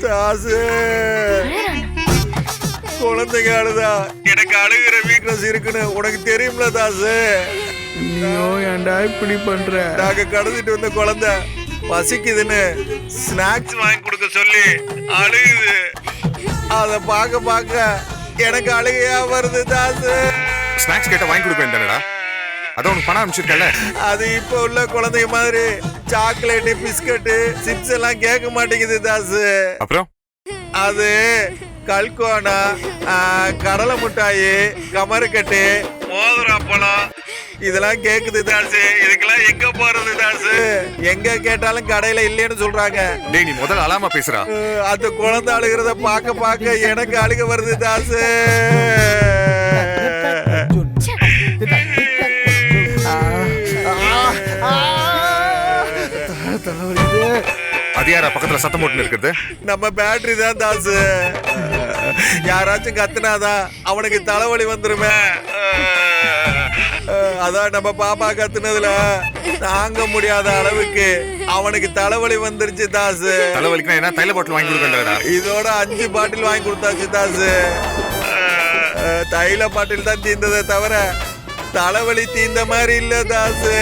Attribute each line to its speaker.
Speaker 1: தாசு குழந்தைங்க அழுதா எனக்கு அழுகிற வீக்னஸ் இருக்குன்னு உனக்கு தெரியும்ல தாசு.
Speaker 2: நீயோ ஏன்டா இப்படி பண்ற?
Speaker 1: நாங்க கடத்திட்டு வந்த குழந்தை பசிக்குதுன்னு ஸ்நாக்ஸ் வாங்கி கொடுக்க சொல்லி அழுகுது. அத பார்க்க எனக்கு அழுகையா வருது தாசு.
Speaker 3: ஸ்நாக்ஸ் கேட்ட வாங்கி கொடுப்பேன் தானடா. அத உனக்கு பணம் அனுப்பிச்சிருக்கல.
Speaker 1: அது இப்ப உள்ள குழந்தைங்க மாதிரி சாக்லேட் பிஸ்கட் சிப்ஸ் எல்லாம் கேட்க மாட்டேங்குது தாசு.
Speaker 3: அப்புறம்
Speaker 1: அது கல்கோனா, கடலை மிட்டாயி, கமருக்கட்டு, மோதிர அப்பளம் இதெல்லாம் கேக்குது தாசு. இதுக்கெல்லாம் எங்க போறது தாசு? எங்க கேட்டாலும் கடையில இல்லைன்னு சொல்றாங்க.
Speaker 3: டேய் நீ முதல்ல அலாமா பேசுறா.
Speaker 1: அந்த குழந்தை அழுகிறத பார்க்க எனக்கு அழுக வருது தாசு.
Speaker 3: அது யாரா பக்கத்துல சத்தம் போட்டு இருக்குது?
Speaker 1: நம்ம பேட்டரி தான் தாசு. யாராச்சும் கத்துனாதான் அவனுக்கு தலைவலி வந்துருமே. அதான் நம்ம பாப்பா கத்துனதுல தாங்க முடியாத அளவுக்கு அவனுக்கு தலைவலி வந்துருச்சு தாசு.
Speaker 3: தலைவலிக்குனா என்ன தைல பாட்டில் வாங்கி கொடுக்கண்டா.
Speaker 1: இதோட 5 பாட்டில் வாங்கி கொடுத்தாச்சு தாசு. தைல பாட்டில் தான் தீர்ந்ததே தவிர தலைவலி தீர்ந்த மாதிரி இல்ல தாசு.